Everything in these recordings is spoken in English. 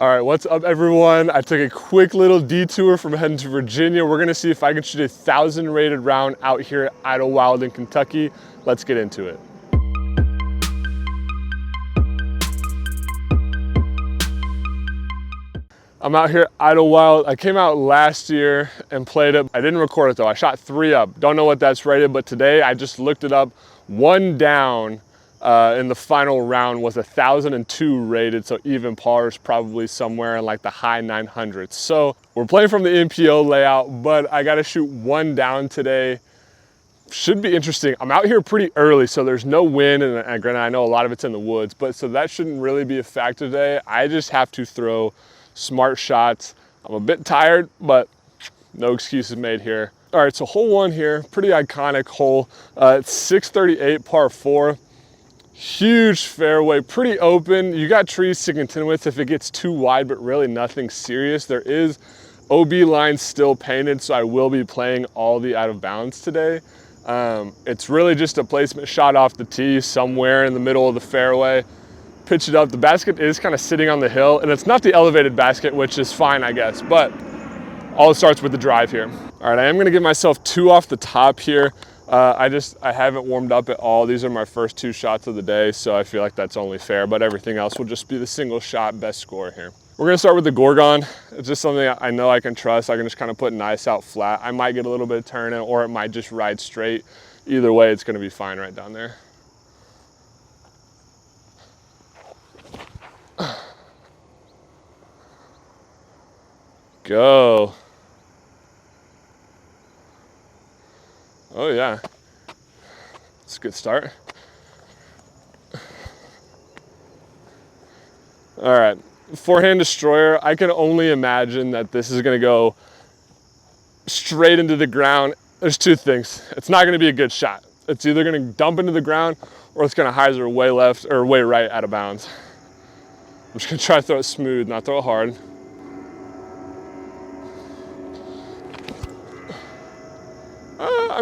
All right, what's up everyone? I took a quick little detour from heading to Virginia. We're gonna see if I can shoot a 1,000 rated round out here at Idlewild in Kentucky. Let's get into it. I'm out here at Idlewild. I came out last year and played it. I didn't record it though. I shot 3 up. Don't know what that's rated, but today I just looked it up. 1 down in the final round was 1,002 rated, so even par is probably somewhere in like the high 900s. So we're playing from the NPO layout, but I gotta shoot 1 down today. Should be interesting. I'm out here pretty early, so there's no wind, and granted I know a lot of it's in the woods, but so that shouldn't really be a factor today. I just have to throw smart shots. I'm a bit tired, but no excuses made here. All right, so hole 1 here, pretty iconic hole. It's 638 par 4. Huge fairway, pretty open. You got trees to contend with if it gets too wide, but really nothing serious. There is OB lines still painted, so I will be playing all the out of bounds today. It's really just a placement shot off the tee somewhere in the middle of the fairway. Pitch it up. The basket is kind of sitting on the hill, and it's not the elevated basket, which is fine, I guess, but all starts with the drive here. All right, I am gonna give myself 2 off the top here. I haven't warmed up at all. These are my first 2 shots of the day, so I feel like that's only fair, but everything else will just be the single shot best score here. We're gonna start with the Gorgon. It's just something I know I can trust. I can just kind of put nice out flat. I might get a little bit of turn in, or it might just ride straight. Either way, it's gonna be fine right down there. Go. Oh yeah, it's a good start. All right, forehand destroyer. I can only imagine that this is gonna go straight into the ground. There's 2 things. It's not gonna be a good shot. It's either gonna dump into the ground or it's gonna hyzer way left or way right out of bounds. I'm just gonna try to throw it smooth, not throw it hard.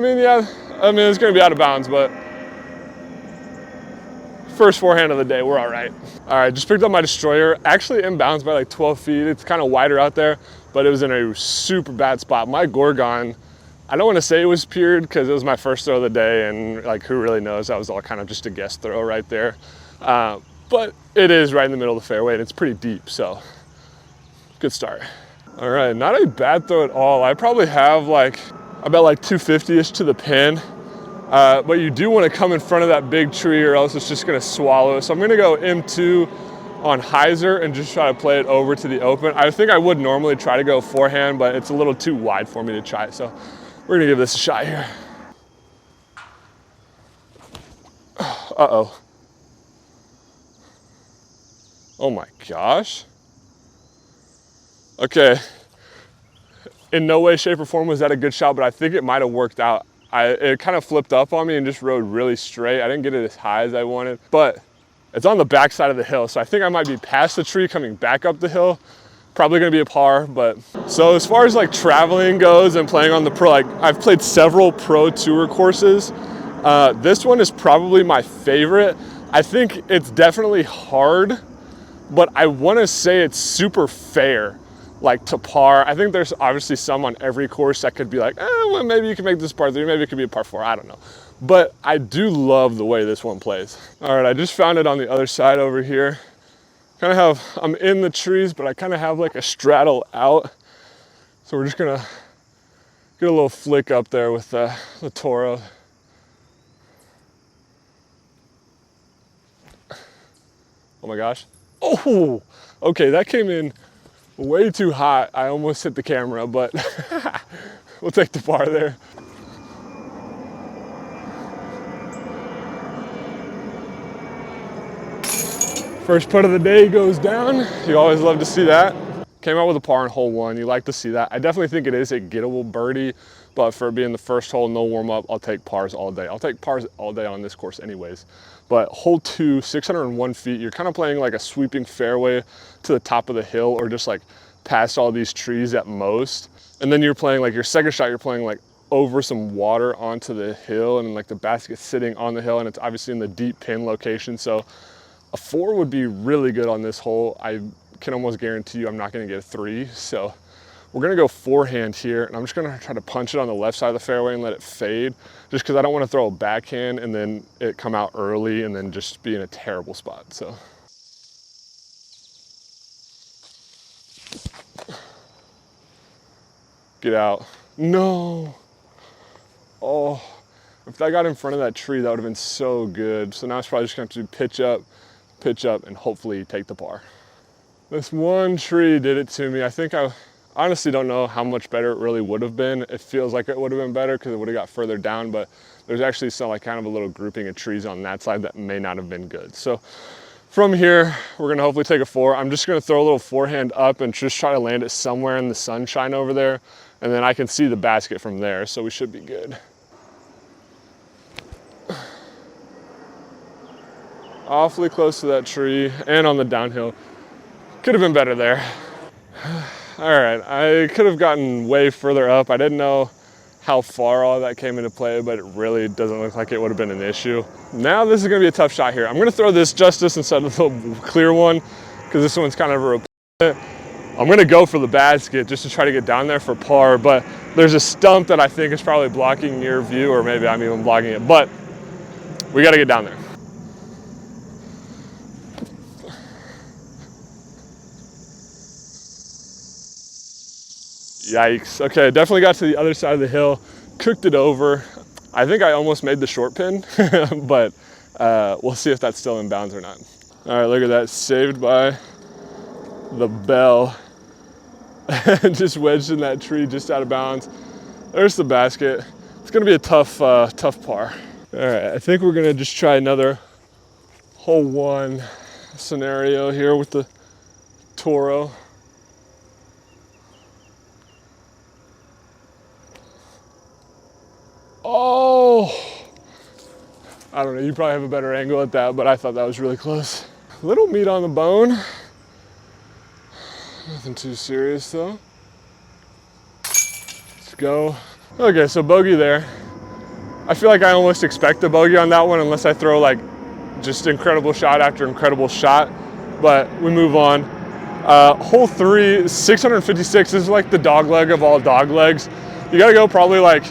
It's gonna be out of bounds, but first forehand of the day, we're all right. All right, just picked up my destroyer. Actually inbounds by like 12 feet. It's kind of wider out there, but it was in a super bad spot. My Gorgon, I don't want to say it was pured because it was my first throw of the day, and like who really knows, that was all kind of just a guess throw right there. But it is right in the middle of the fairway and it's pretty deep, so good start. All right, not a bad throw at all. I probably have about 250-ish to the pin. But you do want to come in front of that big tree or else it's just going to swallow it. So I'm going to go M2 on hyzer and just try to play it over to the open. I think I would normally try to go forehand, but it's a little too wide for me to try it. So we're going to give this a shot here. Uh-oh. Oh my gosh. Okay. In no way, shape, or form was that a good shot, but I think it might have worked out. It kind of flipped up on me and just rode really straight. I didn't get it as high as I wanted, but it's on the back side of the hill, so I think I might be past the tree coming back up the hill. Probably gonna be a par, but. So as far as like traveling goes and playing on the pro, I've played several pro tour courses. This one is probably my favorite. I think it's definitely hard, but I wanna say it's super fair. Like to par. I think there's obviously some on every course that could be like, well, maybe you can make this par 3, maybe it could be a par 4, I don't know. But I do love the way this one plays. All right, I just found it on the other side over here. I'm in the trees, but I kind of have like a straddle out. So we're just gonna get a little flick up there with the Toro. Oh my gosh. Oh, okay, that came in way too hot. I almost hit the camera, but we'll take the par there. First putt of the day goes down. You always love to see that. Came out with a par in hole 1. You like to see that. I definitely think it is a gettable birdie, but for being the first hole, no warm up, I'll take pars all day. I'll take pars all day on this course anyways. But hole 2, 601 feet, you're kind of playing like a sweeping fairway to the top of the hill or just like past all these trees at most. And then you're playing like your second shot, you're playing like over some water onto the hill and like the basket's sitting on the hill and it's obviously in the deep pin location. So a 4 would be really good on this hole. I can almost guarantee you I'm not gonna get a 3. So we're gonna go forehand here, and I'm just gonna try to punch it on the left side of the fairway and let it fade, just because I don't want to throw a backhand and then it come out early and then just be in a terrible spot. So get out. No. Oh, if I got in front of that tree, that would have been so good. So now it's probably just gonna have to pitch up, and hopefully take the par. This one tree did it to me. I honestly don't know how much better it really would have been. It feels like it would have been better because it would have got further down, but there's actually some like kind of a little grouping of trees on that side that may not have been good. So from here, we're gonna hopefully take a 4. I'm just gonna throw a little forehand up and just try to land it somewhere in the sunshine over there, and then I can see the basket from there, so we should be good. Awfully close to that tree and on the downhill. Could have been better there. All right, I could have gotten way further up. I didn't know how far all that came into play, but it really doesn't look like it would have been an issue. Now this is gonna be a tough shot here. I'm gonna throw this Justice instead of the clear one, because this one's kind of a replacement. I'm gonna go for the basket just to try to get down there for par, but there's a stump that I think is probably blocking your view, or maybe I'm even blocking it, but we gotta get down there. Yikes. Okay, definitely got to the other side of the hill, cooked it over. I think I almost made the short pin, but we'll see if that's still in bounds or not. All right, look at that, saved by the bell. Just wedged in that tree, just out of bounds. There's the basket. It's gonna be a tough par. All right, I think we're gonna just try another hole 1 scenario here with the Toro. Oh, I don't know, you probably have a better angle at that, but I thought that was really close. Little meat on the bone. Nothing too serious though. Let's go. Okay, so bogey there. I feel like I almost expect a bogey on that one unless I throw like just incredible shot after incredible shot, but we move on. Hole 3, 656. This is like the dog leg of all dog legs. You gotta go probably like,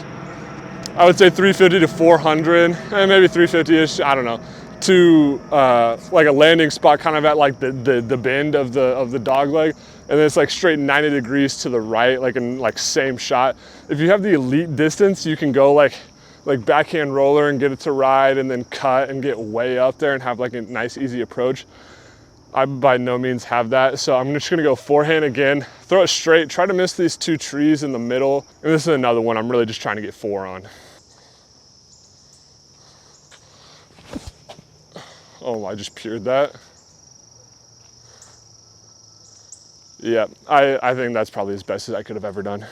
I would say 350 to 400, and maybe 350-ish, I don't know, to like a landing spot kind of at like the bend of the dog leg, and then it's like straight 90 degrees to the right, like in like same shot. If you have the elite distance, you can go like backhand roller and get it to ride and then cut and get way up there and have like a nice easy approach. I by no means have that, so I'm just gonna go forehand again, throw it straight, try to miss these 2 trees in the middle, and this is another one I'm really just trying to get 4 on. Oh, I just pured that. Yeah, I think that's probably as best as I could have ever done.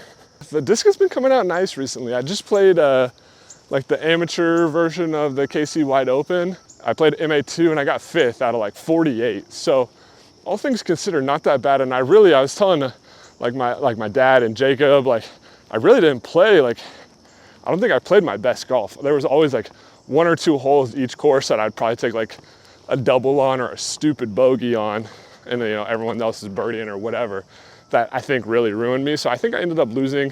The disc has been coming out nice recently. I just played like the amateur version of the KC Wide Open. I played MA2 and I got 5th out of like 48. So all things considered, not that bad. And I was telling like my dad and Jacob, like I really didn't play, like I don't think I played my best golf. There was always like 1 or 2 holes each course that I'd probably take like a double on or a stupid bogey on, and you know everyone else is birdieing or whatever, that I think really ruined me. So I think I ended up losing.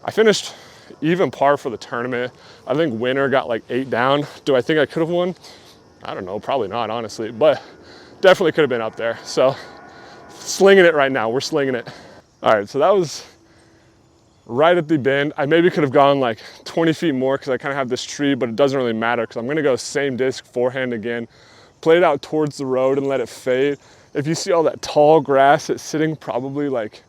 I finished even par for the tournament. I think winner got like 8 down. Do I think I could have won? I don't know, probably not honestly, but definitely could have been up there. So slinging it right now, we're slinging it. All right, so that was right at the bend. I maybe could have gone like 20 feet more because I kind of have this tree, but it doesn't really matter because I'm gonna go same disc, forehand again, play it out towards the road and let it fade. If you see all that tall grass, it's sitting probably like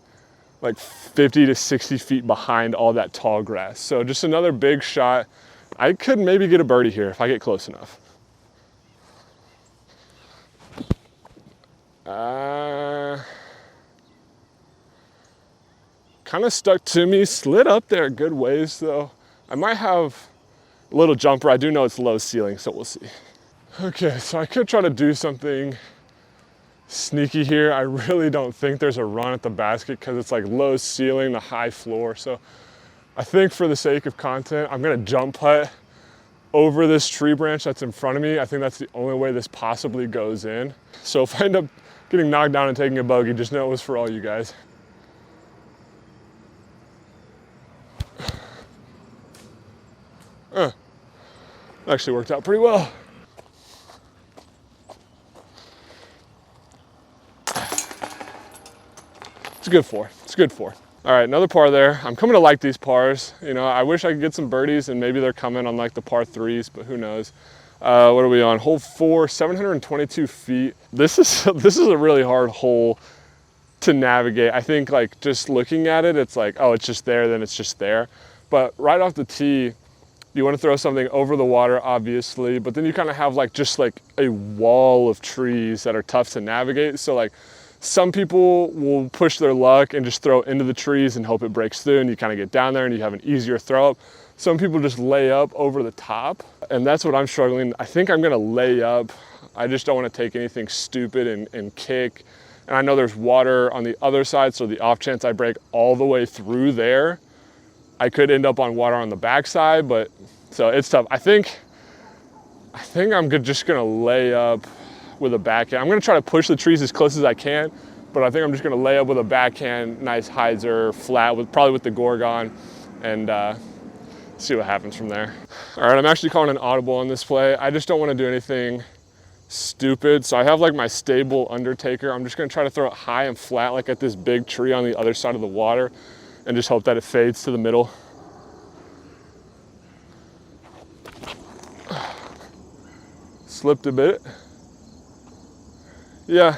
50 to 60 feet behind all that tall grass. So just another big shot. I could maybe get a birdie here if I get close enough. Kind of stuck to me, slid up there a good ways though. I might have a little jumper. I do know it's low ceiling, so we'll see. Okay, so I could try to do something sneaky here. I really don't think there's a run at the basket because it's like low ceiling to high floor. So I think for the sake of content, I'm gonna jump putt over this tree branch that's in front of me. I think that's the only way this possibly goes in. So if I end up getting knocked down and taking a bogey, just know it was for all you guys. Actually worked out pretty well. It's a good four. It's a good four. All right, another par there. I'm coming to like these pars. You know, I wish I could get some birdies and maybe they're coming on like the par threes, but who knows. What are we on? Hole 4, 722 feet. This is a really hard hole to navigate. I think like just looking at it, it's like, oh, it's just there, then it's just there. But right off the tee, you want to throw something over the water, obviously, but then you kind of have like just like a wall of trees that are tough to navigate. So like some people will push their luck and just throw into the trees and hope it breaks through and you kind of get down there and you have an easier throw up. Some people just lay up over the top, and that's what I'm struggling. I think I'm gonna lay up. I just don't want to take anything stupid and kick. And I know there's water on the other side, so the off chance I break all the way through there, I could end up on water on the backside, but so it's tough. I think I'm just gonna lay up with a backhand. I'm gonna try to push the trees as close as I can, but I think I'm just gonna lay up with a backhand, nice hyzer, flat, probably with the Gorgon, and see what happens from there. All right, I'm actually calling an audible on this play. I just don't wanna do anything stupid. So I have like my stable undertaker. I'm just gonna try to throw it high and flat, like at this big tree on the other side of the water, and just hope that it fades to the middle. Slipped a bit. Yeah,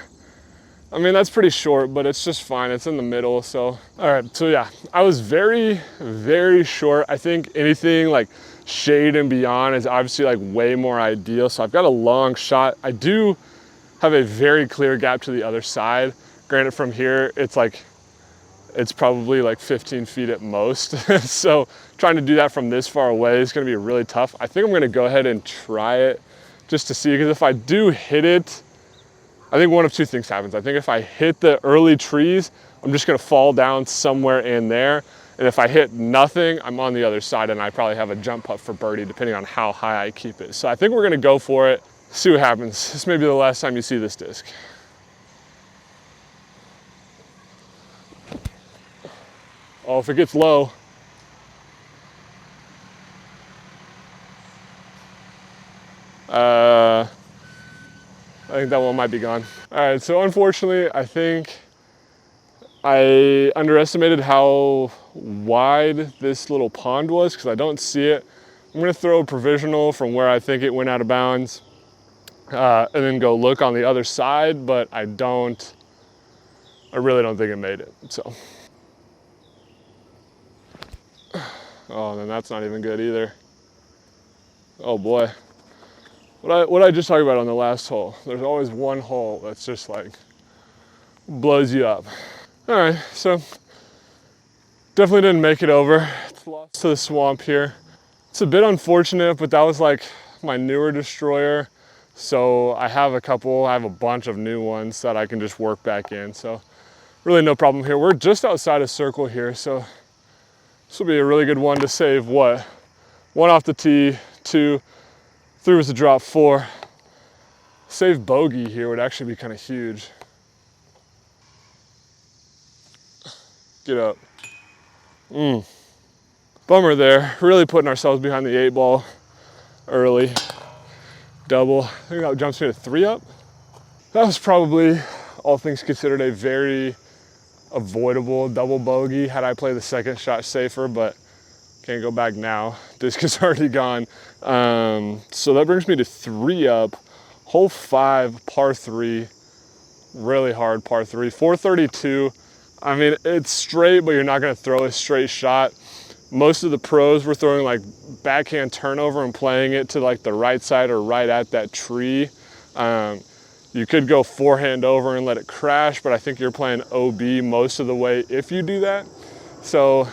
I mean, that's pretty short, but it's just fine. It's in the middle, so. All right, so yeah, I was very, very short. I think anything like shade and beyond is obviously like way more ideal. So I've got a long shot. I do have a very clear gap to the other side. Granted, from here, it's probably like 15 feet at most. So trying to do that from this far away is gonna be really tough. I think I'm gonna go ahead and try it just to see, because if I do hit it, I think one of two things happens. I think if I hit the early trees, I'm just gonna fall down somewhere in there. And if I hit nothing, I'm on the other side and I probably have a jump putt for birdie depending on how high I keep it. So I think we're gonna go for it, see what happens. This may be the last time you see this disc. Oh, if it gets low. I think that one might be gone. All right, so unfortunately, I think I underestimated how wide this little pond was because I don't see it. I'm gonna throw a provisional from where I think it went out of bounds and then go look on the other side, but I really don't think it made it, so. Oh, then that's not even good either. Oh boy. What I just talked about on the last hole, there's always one hole that's just like blows you up. All right, so definitely didn't make it over. It's lost to the swamp here. It's a bit unfortunate, but that was like my newer destroyer. So I have a bunch of new ones that I can just work back in. So really no problem here. We're just outside of circle here. So this will be a really good one to save what? 1 off the tee, 2, 3 was the drop, 4. Save bogey here would actually be kind of huge. Get up. Bummer there. Really putting ourselves behind the 8 ball early. Double. I think that jumps me to 3 up. That was probably, all things considered, a very avoidable double bogey had I played the second shot safer, but can't go back now. Disc is already gone. So that brings me to 3 up. Hole 5, par 3. Really hard par 3. 432. I mean, it's straight, but you're not gonna throw a straight shot. Most of the pros were throwing like backhand turnover and playing it to like the right side or right at that tree. You could go forehand over and let it crash, but I think you're playing OB most of the way if you do that. So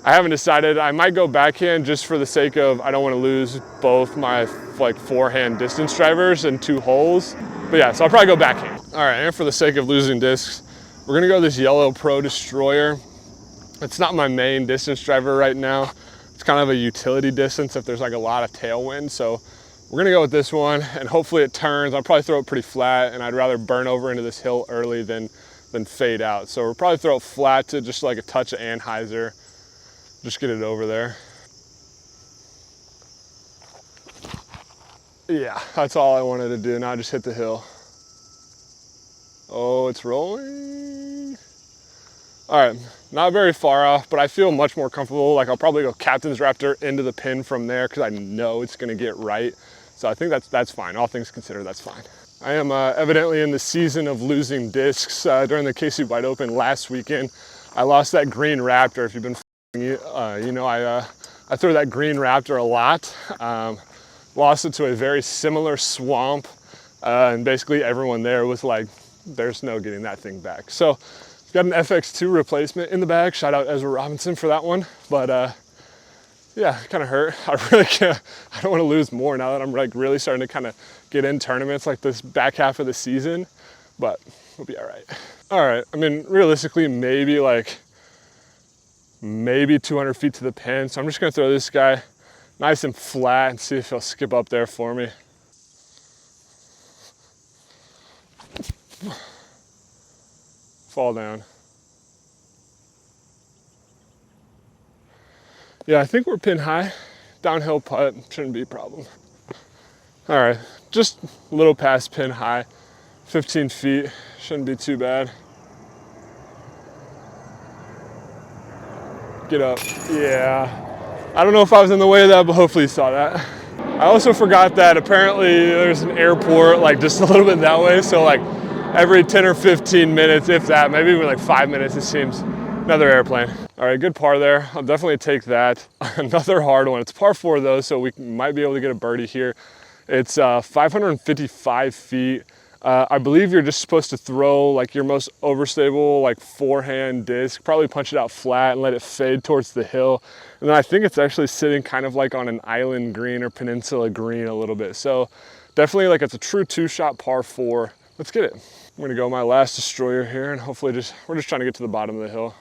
I haven't decided. I might go backhand just for the sake of, I don't want to lose both my like forehand distance drivers in 2 holes. But yeah, so I'll probably go backhand. All right, and for the sake of losing discs, we're gonna go this yellow Pro Destroyer. It's not my main distance driver right now. It's kind of a utility distance if there's like a lot of tailwind. So We're gonna go with this one, and hopefully it turns. I'll probably throw it pretty flat, and I'd rather burn over into this hill early than fade out. So we'll probably throw it flat to just like a touch of anhyzer. Just get it over there. Yeah, that's all I wanted to do. Now just hit the hill. Oh, it's rolling. All right, not very far off, but I feel much more comfortable. Like I'll probably go captain's raptor into the pin from there because I know it's gonna get right. So I think that's fine. All things considered, that's fine. I am evidently in the season of losing discs. During the KC Wide Open last weekend, I lost that green raptor. If you've been you know, I throw that green raptor a lot. Lost it to a very similar swamp, and basically everyone there was like, there's no getting that thing back. So got an FX2 replacement in the bag. Shout out Ezra Robinson for that one. But yeah, kind of hurt. I really can't, I don't want to lose more now that I'm like really starting to kind of get in tournaments like this back half of the season, but we'll be all right. All right, I mean, realistically, maybe 200 feet to the pin. So I'm just gonna throw this guy nice and flat and see if he'll skip up there for me. Fall down. Yeah, I think we're pin high. Downhill putt, shouldn't be a problem. All right, just a little past pin high, 15 feet, shouldn't be too bad. Get up, yeah. I don't know if I was in the way of that, but hopefully you saw that. I also forgot that apparently there's an airport like just a little bit that way, so like every 10 or 15 minutes, if that, maybe even like 5 minutes, it seems, another airplane. All right, good par there. I'll definitely take that. Another hard one. It's par 4 though, so we might be able to get a birdie here. It's 555 feet. I believe you're just supposed to throw like your most overstable, like forehand disc, probably punch it out flat and let it fade towards the hill. And then I think it's actually sitting kind of like on an island green or peninsula green a little bit. So definitely like it's a true 2-shot par 4. Let's get it. I'm gonna go my last destroyer here and hopefully we're just trying to get to the bottom of the hill.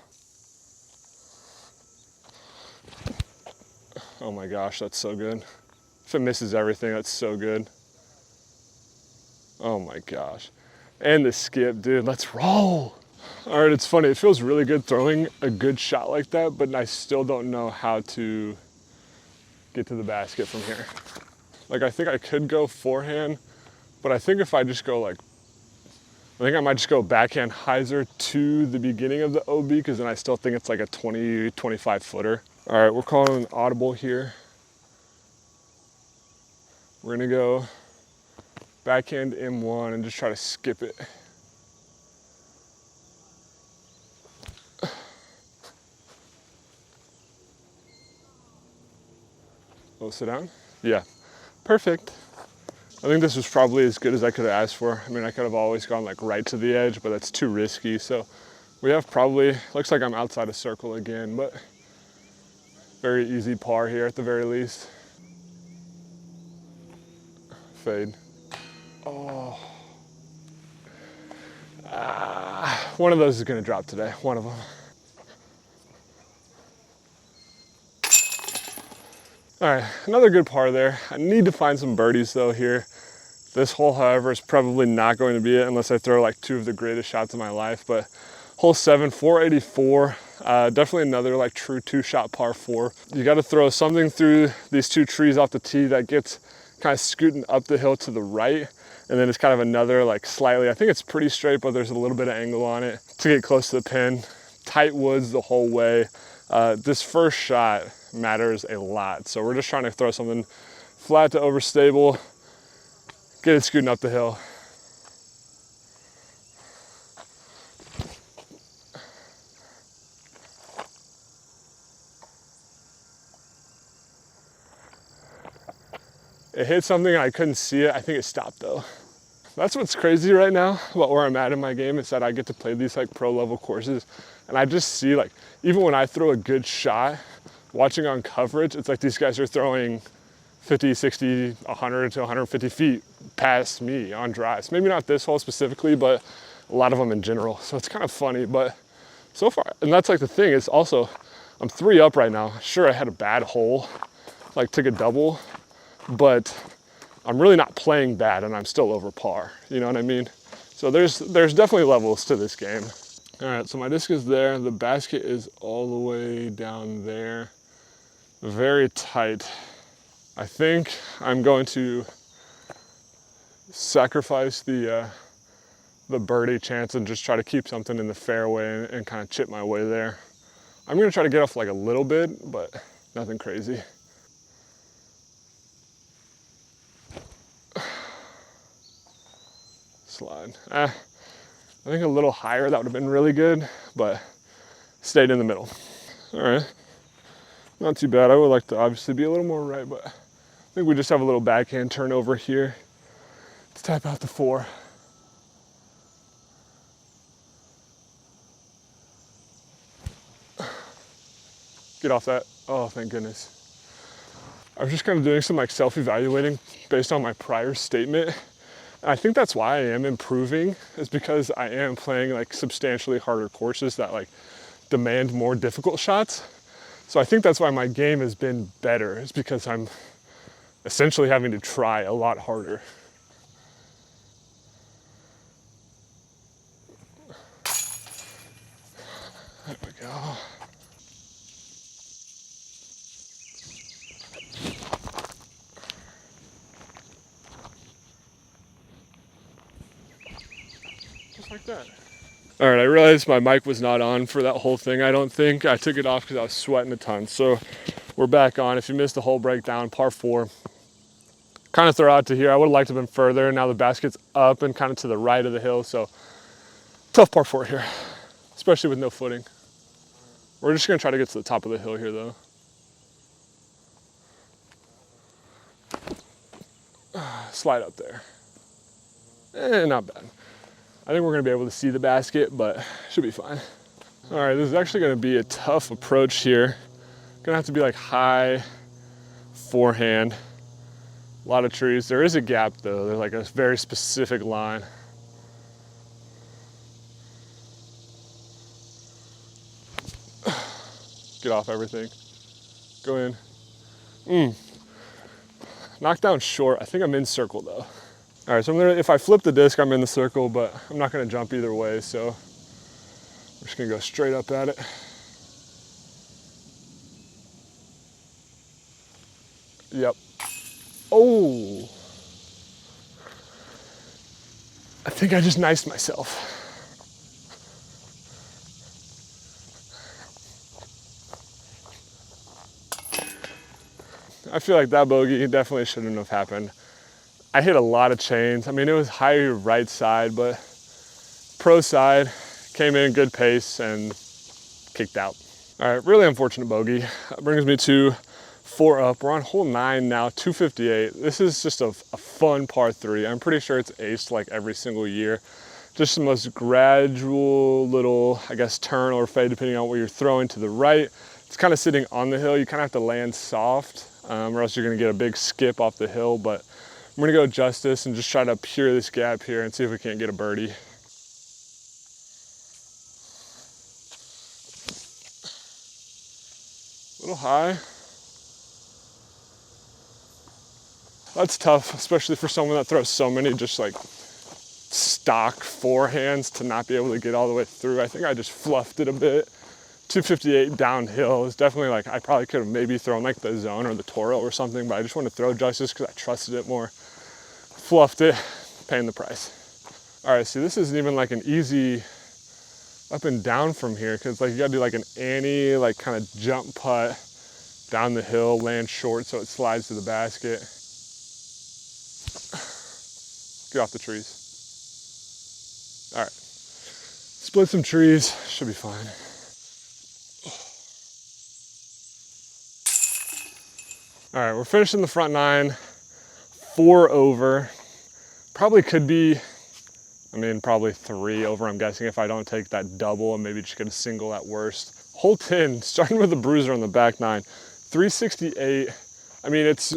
Oh my gosh, that's so good. If it misses everything, that's so good. Oh my gosh. And the skip, dude, let's roll. All right, it's funny. It feels really good throwing a good shot like that, but I still don't know how to get to the basket from here. Like, I think I could go forehand, but I think if I just go like, I think I might just go backhand hyzer to the beginning of the OB, because then I still think it's like a 20, 25 footer. All right, we're calling an audible here. We're gonna go backhand M1 and just try to skip it. Oh, sit down? Yeah, perfect. I think this was probably as good as I could have asked for. I mean, I could have always gone like right to the edge, but that's too risky. So we have probably, looks like I'm outside a circle again, but very easy par here at the very least. Fade. Oh. One of those is gonna drop today, one of them. All right, another good par there. I need to find some birdies though here. This hole, however, is probably not going to be it unless I throw like 2 of the greatest shots of my life, but hole 7, 484. Definitely another like true 2-shot par 4. You got to throw something through these 2 trees off the tee that gets kind of scooting up the hill to the right. And then it's kind of another like slightly, I think it's pretty straight, but there's a little bit of angle on it to get close to the pin. Tight woods the whole way. This first shot matters a lot. So we're just trying to throw something flat to overstable, get it scooting up the hill. It hit something and I couldn't see it. I think it stopped though. That's what's crazy right now about where I'm at in my game, is that I get to play these like pro level courses, and I just see like, even when I throw a good shot, watching on coverage, it's like these guys are throwing 50, 60, 100 to 150 feet past me on drives. Maybe not this hole specifically, but a lot of them in general. So it's kind of funny, but so far, and that's like the thing is also, I'm 3 up right now. Sure, I had a bad hole, like took a double, but I'm really not playing bad and I'm still over par. You know what I mean? So there's definitely levels to this game. All right, so my disc is there. The basket is all the way down there. Very tight. I think I'm going to sacrifice the birdie chance and just try to keep something in the fairway and kind of chip my way there. I'm gonna try to get off like a little bit, but nothing crazy. Slide. I think a little higher, that would have been really good, but stayed in the middle. All right, not too bad. I would like to obviously be a little more right, but I think we just have a little backhand turnover here to tap out the 4. Get off that. Oh, thank goodness. I was just kind of doing some like self-evaluating based on my prior statement. And I think that's why I am improving, is because I am playing like substantially harder courses that like demand more difficult shots. So I think that's why my game has been better, is because I'm essentially having to try a lot harder. There we go. Just like that. All right, I realized my mic was not on for that whole thing. I don't think I took it off because I was sweating a ton. So we're back on. If you missed the whole breakdown, par 4. Kind of throw out to here. I would have liked to have been further. Now the basket's up and kind of to the right of the hill. So tough par 4 here, especially with no footing. We're just gonna try to get to the top of the hill here though. Slide up there. Not bad. I think we're gonna be able to see the basket, but should be fine. All right, this is actually gonna be a tough approach here. Gonna have to be like high forehand. A lot of trees. There is a gap though. There's like a very specific line. Get off everything. Go in. Knock down short. I think I'm in circle though. All right, so if I flip the disc, I'm in the circle, but I'm not gonna jump either way, so I'm just gonna go straight up at it. Yep. Oh. I think I just niced myself. I feel like that bogey definitely shouldn't have happened. I hit a lot of chains. I mean, it was higher right side, but pro side came in good pace and kicked out. All right, really unfortunate bogey. That brings me to 4 up. We're on hole 9 now, 258. This is just a fun par 3. I'm pretty sure it's aced like every single year. Just the most gradual little, I guess, turn or fade depending on what you're throwing to the right. It's kind of sitting on the hill. You kind of have to land soft or else you're gonna get a big skip off the hill. But I'm gonna go justice and just try to pure this gap here and see if we can't get a birdie. A little high. That's tough, especially for someone that throws so many just like stock forehands to not be able to get all the way through. I think I just fluffed it a bit. 258 downhill is definitely like, I probably could have maybe thrown like the zone or the Toro or something, but I just want to throw justice because I trusted it more. Fluffed it, paying the price. All right, see, this isn't even like an easy up and down from here because like you gotta do like an Annie, like kind of jump putt down the hill, land short so it slides to the basket. Get off the trees. All right, split some trees, should be fine. All right, we're finishing the front 9, 4 over. Probably could be, I mean, probably 3 over, I'm guessing, if I don't take that double and maybe just get a single at worst. Hole 10, starting with the bruiser on the back 9, 368. I mean, it's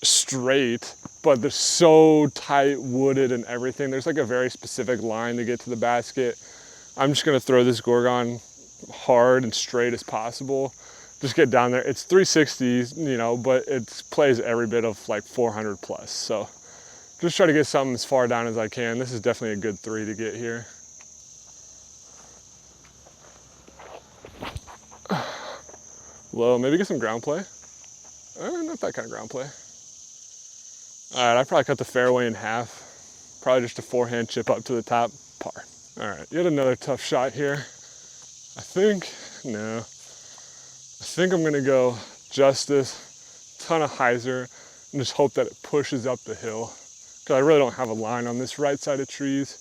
straight, but they're so tight wooded and everything. There's like a very specific line to get to the basket. I'm just gonna throw this Gorgon hard and straight as possible. just get down there. It's 360, you know, but it plays every bit of like 400 plus. So just try to get something as far down as I can. This is definitely a good 3 to get here. Low, maybe get some ground play. Not that kind of ground play. All right, I probably cut the fairway in half. Probably just a forehand chip up to the top, par. All right, yet another tough shot here. I think I'm gonna go Justice, ton of hyzer, and just hope that it pushes up the hill. Because I really don't have a line on this right side of trees.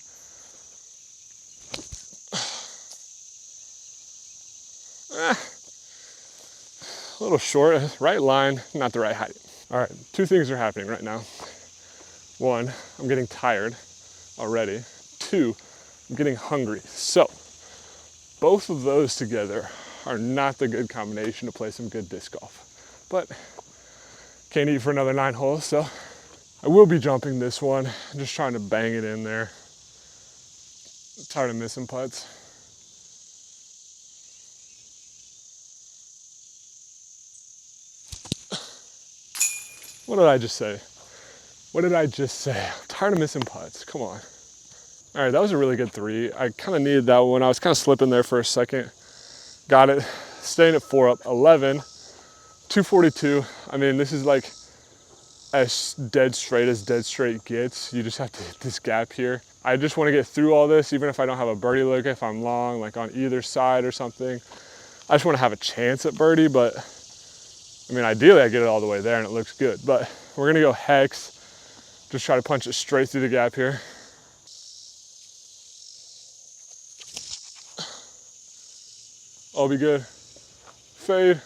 A little short, right line, not the right height. All right, 2 things are happening right now. 1, I'm getting tired already. 2, I'm getting hungry. So both of those together are not the good combination to play some good disc golf. But can't eat for another 9 holes, so I will be jumping this one. I'm just trying to bang it in there. I'm tired of missing putts. What did I just say? What did I just say? I'm tired of missing putts. Come on. All right, that was a really good 3. I kind of needed that one. I was kind of slipping there for a second. Got it. Staying at 4 up. 11. 242. I mean, this is like as dead straight gets. You just have to hit this gap here. I just want to get through all this, even if I don't have a birdie look, if I'm long, like on either side or something. I just want to have a chance at birdie, but I mean, ideally I get it all the way there and it looks good, but we're gonna go hex. Just try to punch it straight through the gap here. All be good. Fade.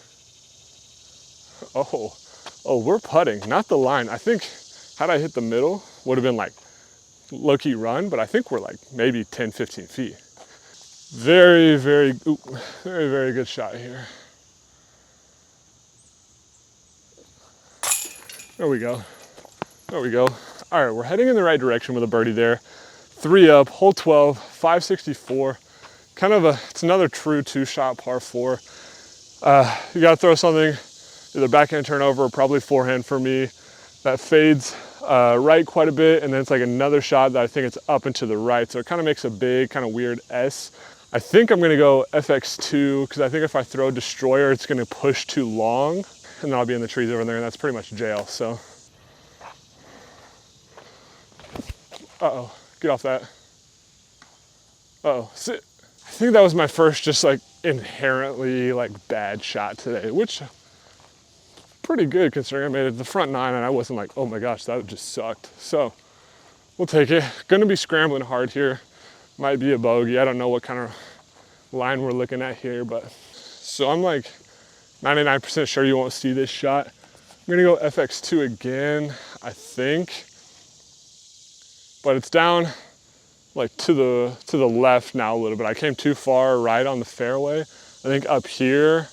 Oh, we're putting, not the line. I think had I hit the middle, would have been like low-key run, but I think we're like maybe 10, 15 feet. Very, very good shot here. There we go. There we go. All right, we're heading in the right direction with a birdie there. 3 up, hole 12, 564. Kind of it's another true 2-shot par 4. You gotta throw something, either backhand turnover or probably forehand for me. That fades right quite a bit, and then it's like another shot that I think it's up and to the right. So it kind of makes a big, kind of weird S. I think I'm gonna go FX2, because I think if I throw Destroyer, it's gonna push too long, and then I'll be in the trees over there, and that's pretty much jail, so. Uh-oh, get off that. Uh-oh, sit. I think that was my first just like inherently like bad shot today, which pretty good considering I made it to the front 9 and I wasn't like, oh my gosh, that just sucked. So we'll take it. Gonna be scrambling hard here. Might be a bogey. I don't know what kind of line we're looking at here, but so I'm like 99% sure you won't see this shot. I'm gonna go FX2 again, I think. But it's down like to the left now a little bit. I came too far right on the fairway. I think up here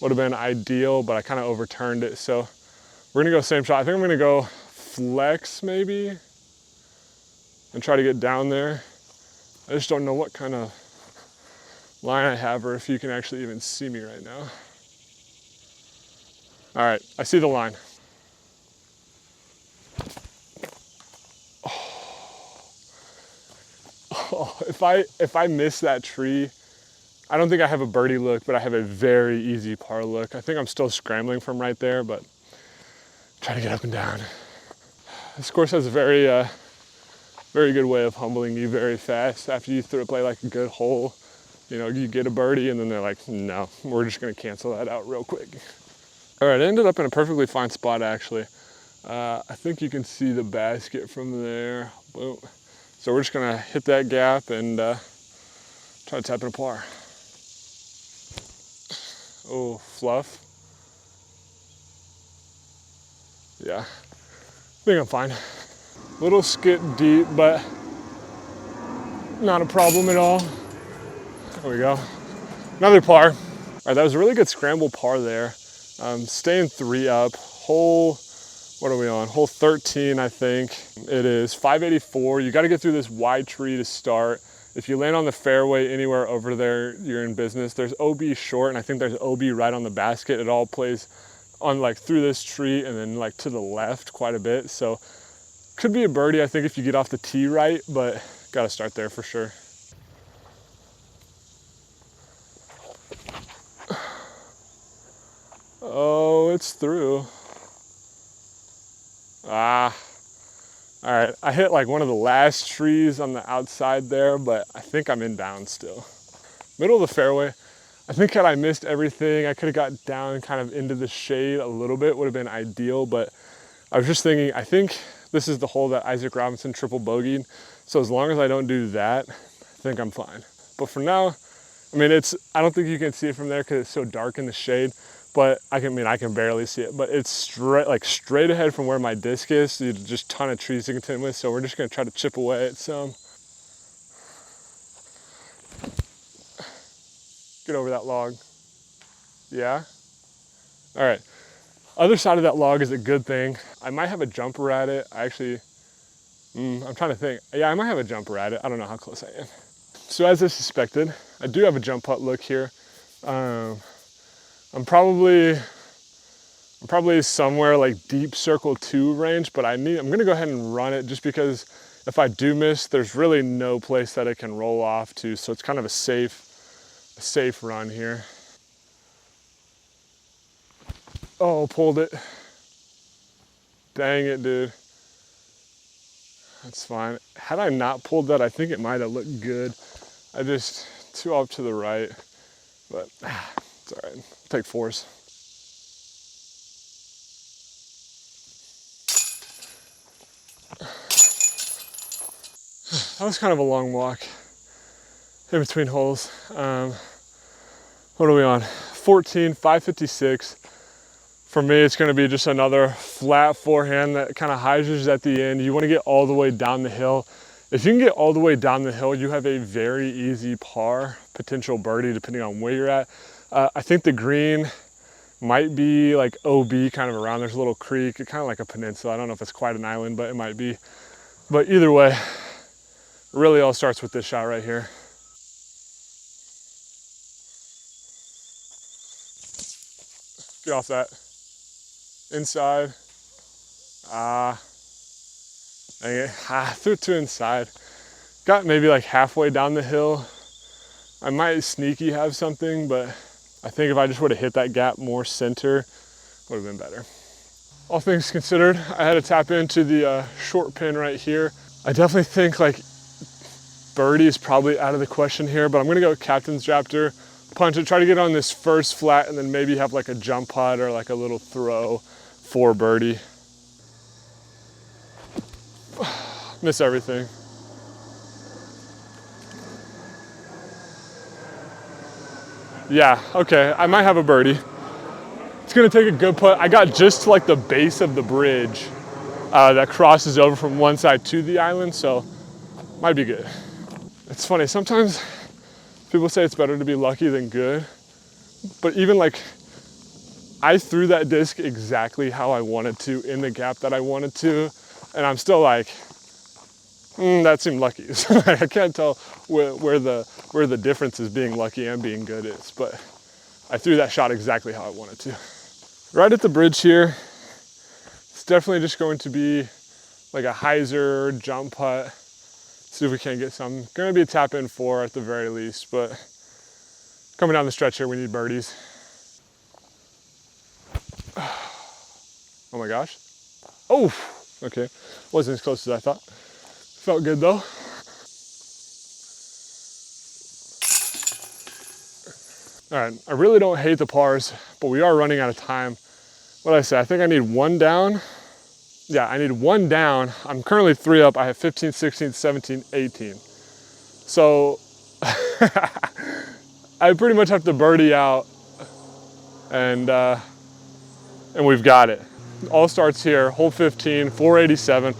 would have been ideal, but I kind of overturned it. So we're gonna go same shot. I think I'm gonna go flex maybe and try to get down there. I just don't know what kind of line I have or if you can actually even see me right now. All right, I see the line. Oh, if I miss that tree, I don't think I have a birdie look, but I have a very easy par look. I think I'm still scrambling from right there, but try to get up and down. This course has a very good way of humbling you very fast. After you play like a good hole, you know, you get a birdie and then they're like, no, we're just gonna cancel that out real quick. All right, I ended up in a perfectly fine spot actually. I think you can see the basket from there. Boom. So we're just gonna hit that gap and try to tap in a par. Oh, fluff. Yeah, I think I'm fine. Little skip deep, but not a problem at all. There we go. Another par. All right, that was a really good scramble par there. Staying 3 up. Hole, what are we on? Hole 13, I think. It is 584. You got to get through this wide tree to start. If you land on the fairway anywhere over there, you're in business. There's OB short, and I think there's OB right on the basket. It all plays on like through this tree and then like to the left quite a bit. So could be a birdie, I think, if you get off the tee right, but gotta start there for sure. Oh, it's through. Ah. All right, I hit like one of the last trees on the outside there, but I think I'm in bounds still. Middle of the fairway. I think had I missed everything, I could have got down kind of into the shade a little bit, would have been ideal, but I was just thinking, I think this is the hole that Isaac Robinson triple bogeyed. So as long as I don't do that, I think I'm fine. But for now, I mean, I don't think you can see it from there because it's so dark in the shade, but I can barely see it, but it's straight ahead from where my disc is. So just a ton of trees to contend with. So we're just gonna try to chip away at some. Get over that log. Yeah? All right. Other side of that log is a good thing. I might have a jumper at it. I'm trying to think. Yeah, I might have a jumper at it. I don't know how close I am. So as I suspected, I do have a jump putt look here. I'm probably somewhere like deep circle 2 range, but I'm gonna go ahead and run it just because if I do miss, there's really no place that it can roll off to. So it's kind of a safe run here. Oh, pulled it. Dang it, dude. That's fine. Had I not pulled that, I think it might have looked good. I just too off to the right, but it's all right. I'll take 4s. That was kind of a long walk in between holes. What are we on? 14, 556. For me, it's gonna be just another flat forehand that kind of hyzers at the end. You wanna get all the way down the hill. If you can get all the way down the hill, you have a very easy par, potential birdie, depending on where you're at. I think the green might be like OB kind of around. There's a little creek, kind of like a peninsula. I don't know if it's quite an island, but it might be. But either way, really all starts with this shot right here. Get off that. Inside. Dang it. Threw it to inside. Got maybe like halfway down the hill. I might sneaky have something, but I think if I just would have hit that gap more center, would have been better. All things considered, I had to tap into the short pin right here. I definitely think like birdie is probably out of the question here, but I'm gonna go captain's drafter, punch it, try to get on this first flat, and then maybe have like a jump putt or like a little throw for birdie. Miss everything. Yeah, okay, I might have a birdie. It's gonna take a good putt. I got just to like the base of the bridge that crosses over from one side to the island, so might be good. It's funny, sometimes people say it's better to be lucky than good, but even like, I threw that disc exactly how I wanted to in the gap that I wanted to, and I'm still like, that seemed lucky. So I can't tell where the difference is being lucky and being good is, but I threw that shot exactly how I wanted to. Right at the bridge here, it's definitely just going to be like a hyzer jump putt. See if we can get some. Gonna be a tap in 4 at the very least, but coming down the stretch here, we need birdies. Oh my gosh. Oh, okay. Wasn't as close as I thought. Felt good though. All right, I really don't hate the pars, but we are running out of time. What did I say? I think I need 1 down. Yeah, I need 1 down. I'm currently 3 up. I have 15, 16, 17, 18. So I pretty much have to birdie out, and we've got it. All starts here, hole 15, 487,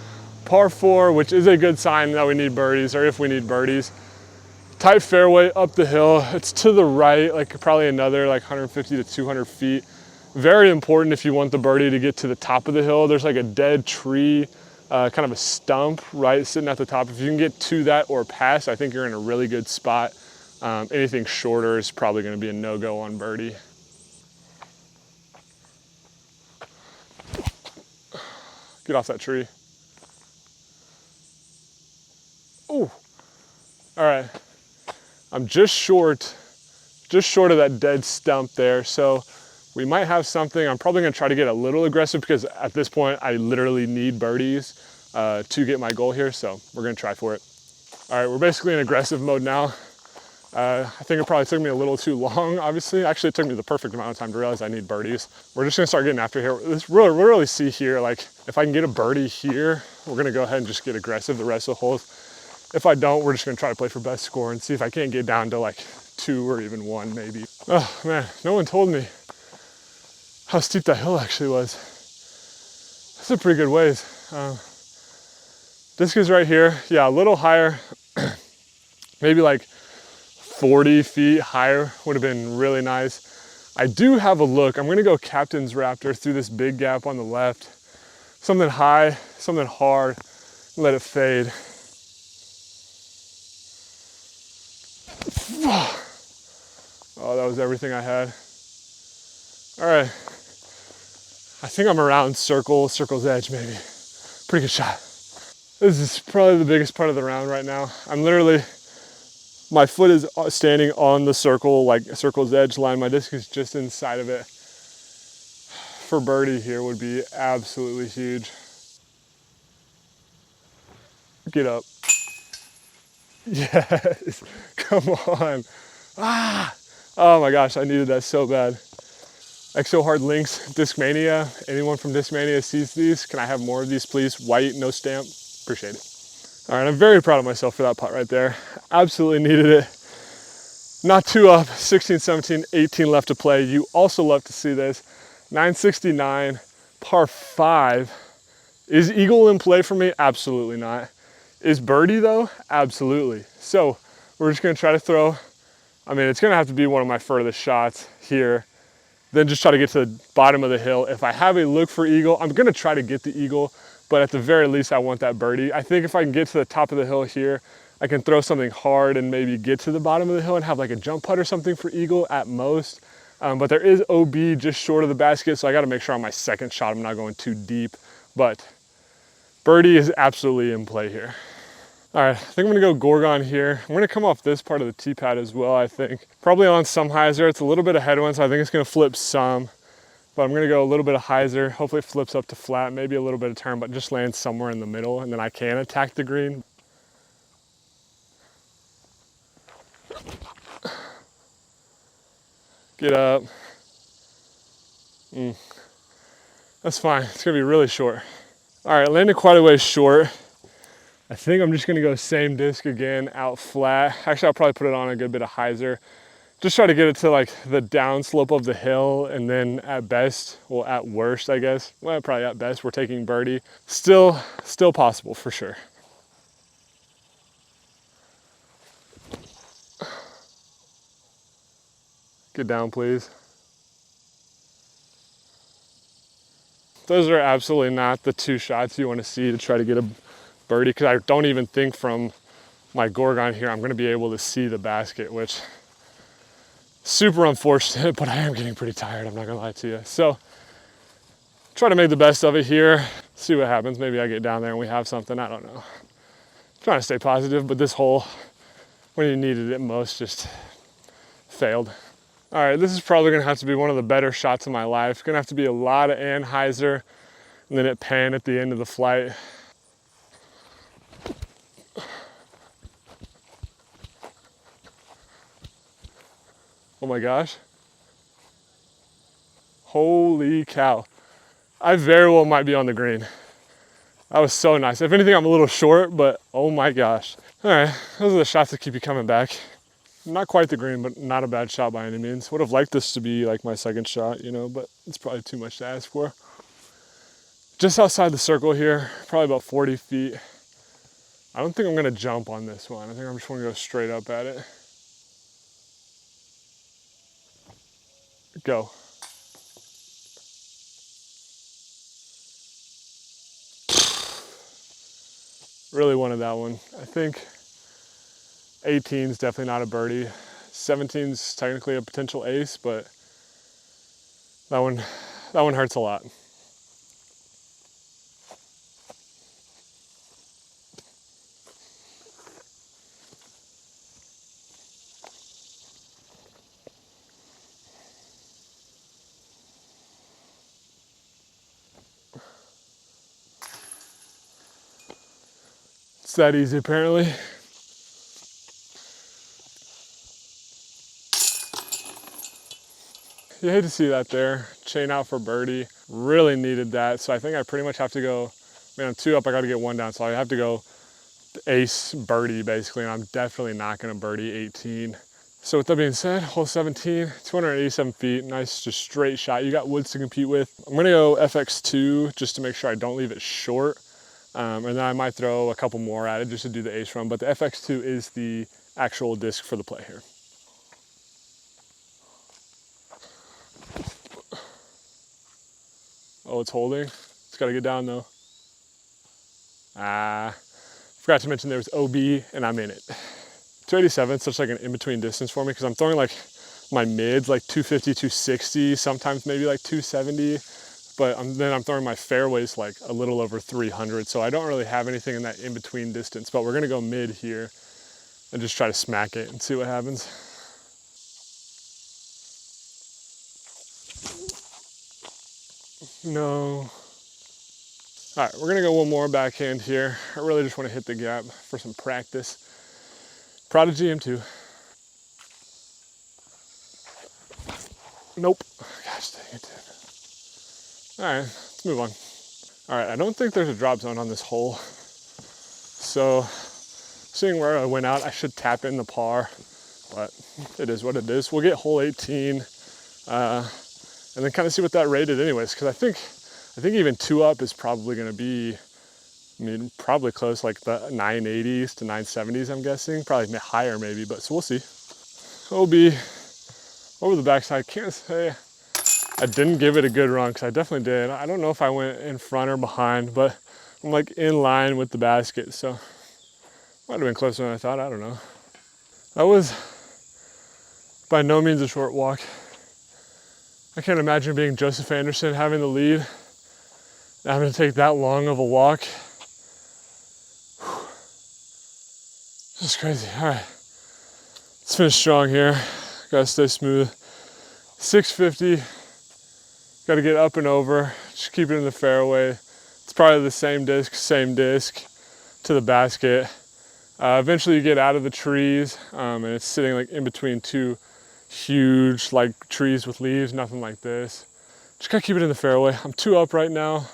par 4, which is a good sign that we need birdies, or if we need birdies. Tight fairway up the hill. It's to the right, like probably another like 150 to 200 feet. Very important if you want the birdie to get to the top of the hill. There's like a dead tree kind of a stump, right, sitting at the top. If you can get to that or past, I think you're in a really good spot. Anything shorter is probably going to be a no-go on birdie. Get off that tree. Oh, all right. I'm just short of that dead stump there. So we might have something. I'm probably gonna try to get a little aggressive because at this point, I literally need birdies to get my goal here. So we're gonna try for it. All right, we're basically in aggressive mode now. I think it probably took me a little too long, obviously. Actually, it took me the perfect amount of time to realize I need birdies. We're just gonna start getting after here. We'll really see here, like if I can get a birdie here, we're gonna go ahead and just get aggressive the rest of the holes. If I don't, we're just gonna try to play for best score and see if I can't get down to like 2 or even 1 maybe. Oh man, no one told me how steep that hill actually was. That's a pretty good ways. Disc is right here. Yeah, a little higher, maybe like 40 feet higher would have been really nice. I do have a look. I'm gonna go Captain's Raptor through this big gap on the left. Something high, something hard, let it fade. Oh, that was everything I had. All right. I think I'm around circle's edge maybe. Pretty good shot. This is probably the biggest part of the round right now. I'm literally, my foot is standing on the circle, like circle's edge line. My disc is just inside of it. For birdie here would be absolutely huge. Get up. Yes, come on. Ah, oh my gosh, I needed that so bad. Exo Hard Links, Discmania. Anyone from Discmania sees these? Can I have more of these, please? White, no stamp. Appreciate it. All right, I'm very proud of myself for that putt right there. Absolutely needed it. Not 2 up, 16, 17, 18 left to play. You also love to see this. 969, par 5. Is eagle in play for me? Absolutely not. Is birdie though? Absolutely. So we're just gonna try to throw, I mean, it's gonna have to be one of my furthest shots here. Then just try to get to the bottom of the hill. If I have a look for eagle, I'm gonna try to get the eagle, but at the very least, I want that birdie. I think if I can get to the top of the hill here, I can throw something hard and maybe get to the bottom of the hill and have like a jump putt or something for eagle at most. But there is OB just short of the basket, so I gotta make sure on my second shot I'm not going too deep. But birdie is absolutely in play here. All right, I think I'm gonna go Gorgon here. I'm gonna come off this part of the tee pad as well, I think. Probably on some hyzer. It's a little bit of headwind, so I think it's gonna flip some. But I'm gonna go a little bit of hyzer. Hopefully it flips up to flat, maybe a little bit of turn, but just land somewhere in the middle, and then I can attack the green. Get up. That's fine, it's gonna be really short. All right, landed quite a ways short. I think I'm just gonna go same disc again, out flat. Actually, I'll probably put it on a good bit of hyzer. Just try to get it to like the down slope of the hill, and then at best, well at worst I guess, well probably at best, we're taking birdie. Still possible for sure. Get down please. Those are absolutely not the 2 shots you wanna see to try to get a birdie, because I don't even think from my Gorgon here I'm gonna be able to see the basket, which super unfortunate, but I am getting pretty tired, I'm not gonna lie to you. So try to make the best of it here, see what happens. Maybe I get down there and we have something, I don't know. Trying to stay positive, but this hole, when you needed it most, just failed. All right, this is probably gonna have to be one of the better shots of my life. It's gonna have to be a lot of Anheuser and then it pan at the end of the flight. Oh my gosh. Holy cow. I very well might be on the green. That was so nice. If anything, I'm a little short, but oh my gosh. All right, those are the shots that keep you coming back. Not quite the green, but not a bad shot by any means. Would have liked this to be like my second shot, you know, but it's probably too much to ask for. Just outside the circle here, probably about 40 feet. I don't think I'm gonna jump on this one. I think I'm just gonna go straight up at it. Go. Really wanted that one. I think 18 is definitely not a birdie. 17 is technically a potential ace, but that one hurts a lot. It's that easy apparently. You hate to see that there. Chain out for birdie. Really needed that. So I think I pretty much have to go, I'm 2 up, I gotta get 1 down. So I have to go ace birdie basically, and I'm definitely not gonna birdie 18. So with that being said, hole 17, 287 feet, nice just straight shot. You got woods to compete with. I'm gonna go FX2 just to make sure I don't leave it short. And then I might throw a couple more at it just to do the ace run, but the FX2 is the actual disc for the play here. Oh, it's holding. It's gotta get down though. Forgot to mention there was OB and I'm in it. 287 is such like an in-between distance for me because I'm throwing like my mids like 250, 260, sometimes maybe like 270. But then I'm throwing my fairways like a little over 300, so I don't really have anything in that in-between distance, but we're gonna go mid here and just try to smack it and see what happens. No. All right, we're gonna go one more backhand here. I really just wanna hit the gap for some practice. Prodigy M2. Nope. Gosh dang it. All right, let's move on. All right, I don't think there's a drop zone on this hole. So seeing where I went out, I should tap in the par, but it is what it is. We'll get hole 18 and then kind of see what that rated anyways, because I think even 2 up is probably gonna be, probably close like the 980s to 970s, I'm guessing. Probably higher maybe, but so we'll see. OB over the backside. Can't say I didn't give it a good run because I definitely did. I don't know if I went in front or behind, but I'm like in line with the basket, so might have been closer than I thought. I don't know. That was by no means a short walk. I can't imagine being Joseph Anderson, having the lead, and having to take that long of a walk. This is crazy. All right, let's finish strong here. Gotta stay smooth. 650. Gotta get up and over. Just keep it in the fairway. It's probably the same disc to the basket. Eventually you get out of the trees and it's sitting like in between 2 huge like trees with leaves, nothing like this. Just gotta keep it in the fairway. I'm 2 up right now.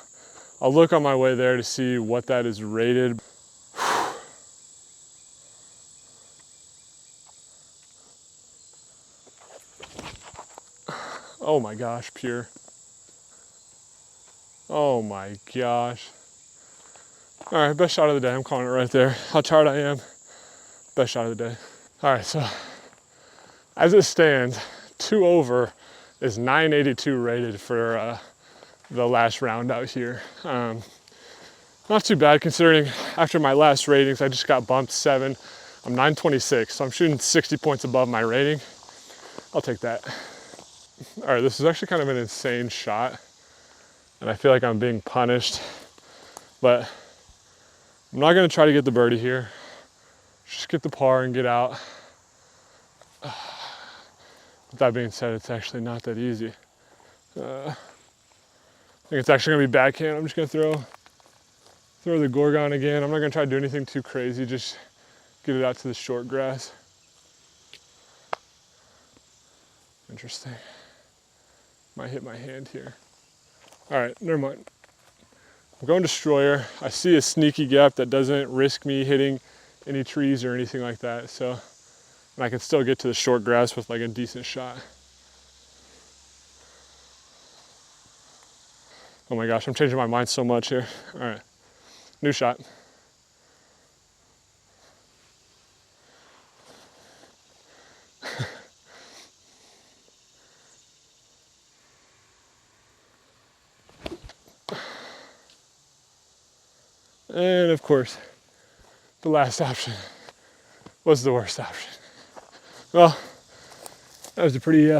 I'll look on my way there to see what that is rated. Oh my gosh, pure. Oh my gosh. All right, best shot of the day. I'm calling it right there. How tired I am. Best shot of the day. All right, so as it stands, 2 over is 982 rated for the last round out here. Not too bad considering after my last ratings, I just got bumped 7. I'm 926, so I'm shooting 60 points above my rating. I'll take that. All right, this is actually kind of an insane shot, and I feel like I'm being punished, but I'm not gonna try to get the birdie here. Just get the par and get out. With that being said, it's actually not that easy. I think it's actually gonna be backhand. I'm just gonna throw the Gorgon again. I'm not gonna try to do anything too crazy, just get it out to the short grass. Interesting. Might hit my hand here. All right, never mind. I'm going Destroyer. I see a sneaky gap that doesn't risk me hitting any trees or anything like that, so and I can still get to the short grass with like a decent shot. Oh my gosh, I'm changing my mind so much here. All right, new shot. And of course, the last option was the worst option. Well, that was a pretty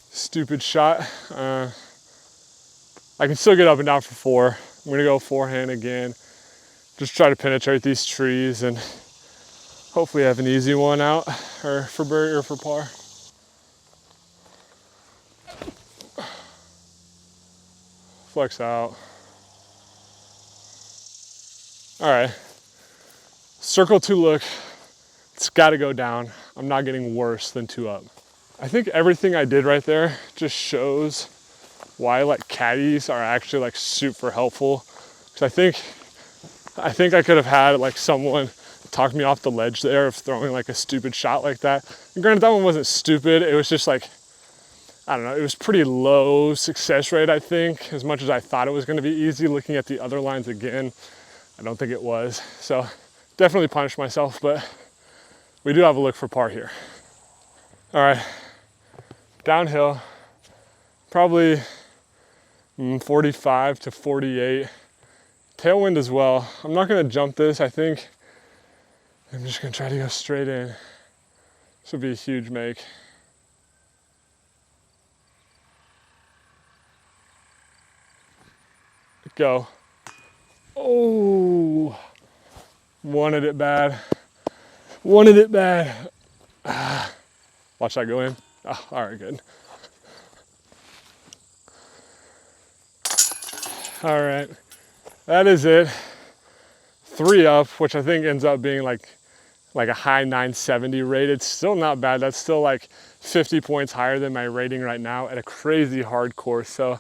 stupid shot. I can still get up and down for 4. I'm gonna go forehand again. Just try to penetrate these trees and hopefully have an easy one out, or for birdie or for par. Flex out. All right, circle 2 look. It's gotta go down. I'm not getting worse than 2 up. I think everything I did right there just shows why like caddies are actually like super helpful. Because I think I could have had like someone talk me off the ledge there of throwing like a stupid shot like that. And granted, that one wasn't stupid. It was just like, I don't know, it was pretty low success rate, I think. As much as I thought it was gonna be easy, looking at the other lines again, I don't think it was. So definitely punished myself, but we do have a look for par here. All right, downhill, probably 45 to 48. Tailwind as well. I'm not gonna jump this. I think I'm just gonna try to go straight in. This would be a huge make. Go. Oh, wanted it bad. Wanted it bad. Watch that go in. Oh, all right, good. All right, that is it. 3 up, which I think ends up being like a high 970 rated. Still not bad. That's still like 50 points higher than my rating right now at a crazy hard course. So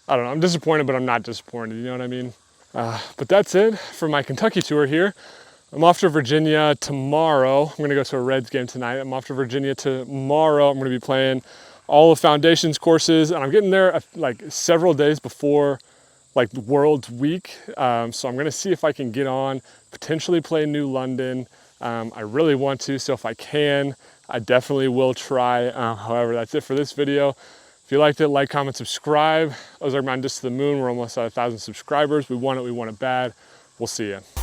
I don't know, I'm disappointed, but I'm not disappointed, you know what I mean? But that's it for my Kentucky tour here. I'm off to Virginia tomorrow. I'm gonna go to a Reds game tonight. I'm off to Virginia tomorrow. I'm gonna be playing all the foundations courses, and I'm getting there like several days before like World's Week. So I'm gonna see if I can get on, potentially play New London. I really want to, so if I can, I definitely will try. However, that's it for this video. If you liked it, like, comment, subscribe. Ozark Mountain Disc to the Moon. We're almost at 1,000 subscribers. We want it bad. We'll see you.